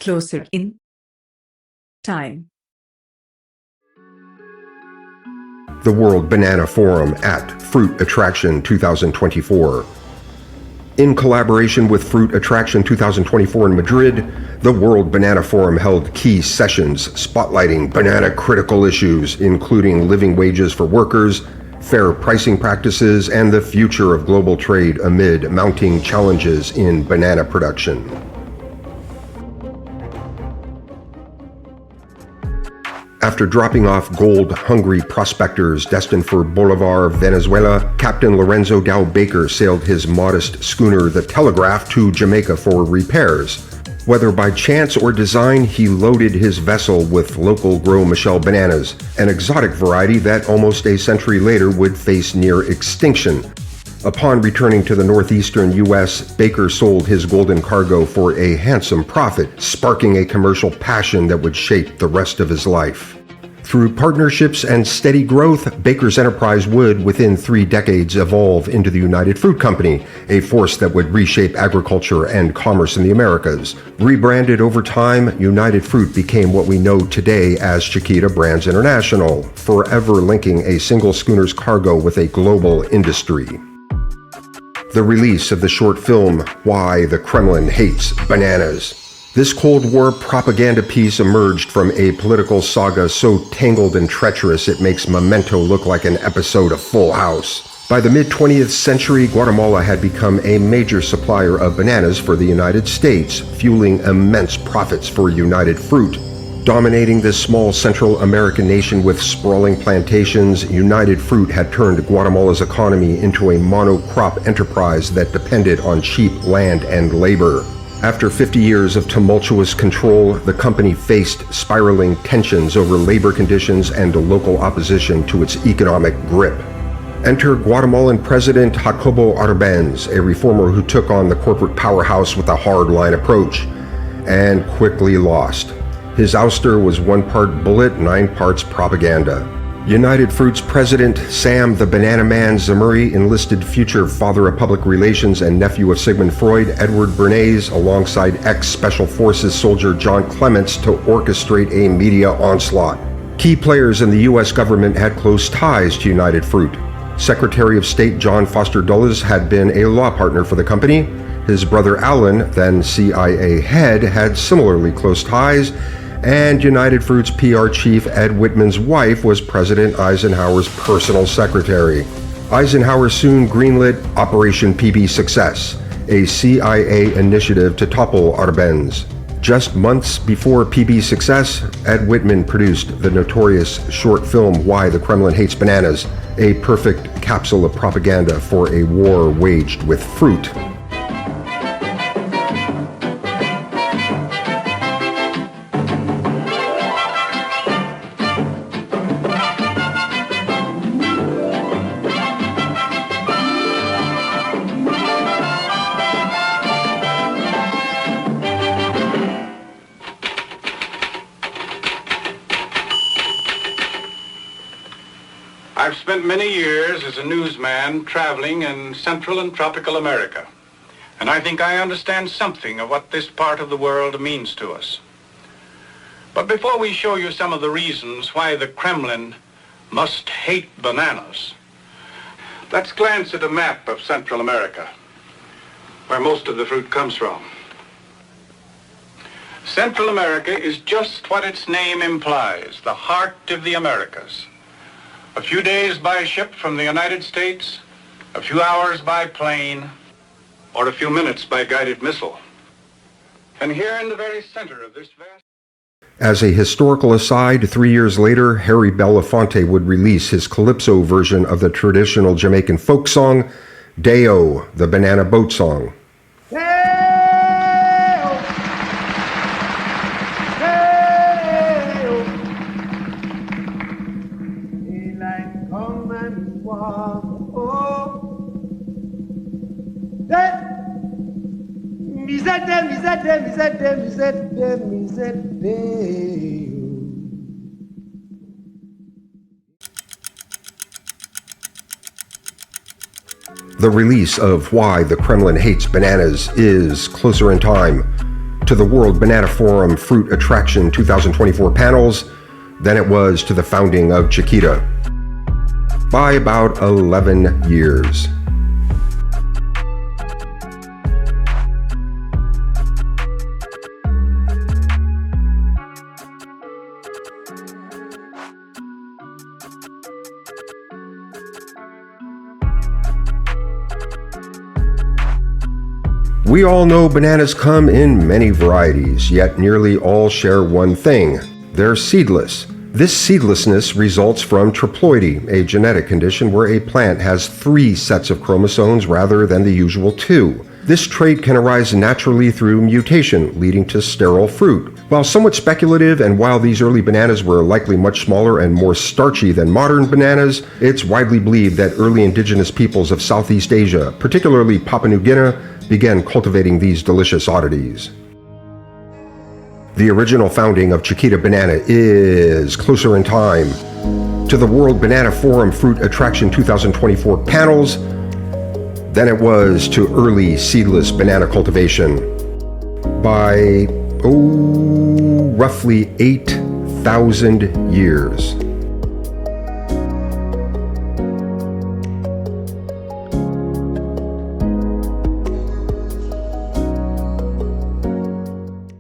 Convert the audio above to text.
closer in time. The World Banana Forum at Fruit Attraction 2024. In collaboration with Fruit Attraction 2024 in Madrid, the World Banana Forum held key sessions spotlighting banana critical issues, including living wages for workers, fair pricing practices, and the future of global trade amid mounting challenges in banana production. After dropping off gold-hungry prospectors destined for Bolivar, Venezuela, Captain Lorenzo Dow Baker sailed his modest schooner, the Telegraph, to Jamaica for repairs. Whether by chance or design, he loaded his vessel with local Gros Michel bananas, an exotic variety that almost a century later would face near extinction. Upon returning to the northeastern U.S., Baker sold his golden cargo for a handsome profit, sparking a commercial passion that would shape the rest of his life. Through partnerships and steady growth, Baker's enterprise would, within 3 decades, evolve into the United Fruit Company, a force that would reshape agriculture and commerce in the Americas. Rebranded over time, United Fruit became what we know today as Chiquita Brands International, forever linking a single schooner's cargo with a global industry. The release of the short film, Why the Kremlin Hates Bananas. This Cold War propaganda piece emerged from a political saga so tangled and treacherous it makes Memento look like an episode of Full House. By the mid-20th century, Guatemala had become a major supplier of bananas for the United States, fueling immense profits for United Fruit. Dominating this small Central American nation with sprawling plantations, United Fruit had turned Guatemala's economy into a monocrop enterprise that depended on cheap land and labor. After 50 years of tumultuous control, the company faced spiraling tensions over labor conditions and local opposition to its economic grip. Enter Guatemalan President Jacobo Arbenz, a reformer who took on the corporate powerhouse with a hard-line approach, and quickly lost. His ouster was 1 part bullet, 9 parts propaganda. United Fruit's president, Sam the Banana Man Zamuri, enlisted future father of public relations and nephew of Sigmund Freud, Edward Bernays, alongside ex-Special Forces soldier John Clements to orchestrate a media onslaught. Key players in the U.S. government had close ties to United Fruit. Secretary of State John Foster Dulles had been a law partner for the company. His brother Alan, then CIA head, had similarly close ties, and United Fruit's PR chief Ed Whitman's wife was President Eisenhower's personal secretary. Eisenhower soon greenlit Operation PB Success, a CIA initiative to topple Arbenz. Just months before PB Success, Ed Whitman produced the notorious short film Why the Kremlin Hates Bananas, a perfect capsule of propaganda for a war waged with fruit. I've spent many years as a newsman traveling in Central and Tropical America, and I think I understand something of what this part of the world means to us. But before we show you some of the reasons why the Kremlin must hate bananas, let's glance at a map of Central America, where most of the fruit comes from. Central America is just what its name implies, the heart of the Americas. A few days by ship from the United States, a few hours by plane, or a few minutes by guided missile. And here in the very center of this vast... As a historical aside, 3 years later, Harry Belafonte would release his calypso version of the traditional Jamaican folk song, Deo, the Banana Boat Song. The release of Why the Kremlin Hates Bananas is closer in time. to the World Banana Forum Fruit Attraction 2024 panels than it was to the founding of Chiquita, by about 11 years. We all know bananas come in many varieties, yet nearly all share one thing: they're seedless. This seedlessness results from triploidy, a genetic condition where a plant has 3 sets of chromosomes rather than the usual 2. This trait can arise naturally through mutation, leading to sterile fruit. While somewhat speculative, and while these early bananas were likely much smaller and more starchy than modern bananas, it's widely believed that early indigenous peoples of Southeast Asia, particularly Papua New Guinea, began cultivating these delicious oddities. The original founding of Chiquita Banana is closer in time to the World Banana Forum Fruit Attraction 2024 panels than it was to early seedless banana cultivation by, roughly 8,000 years.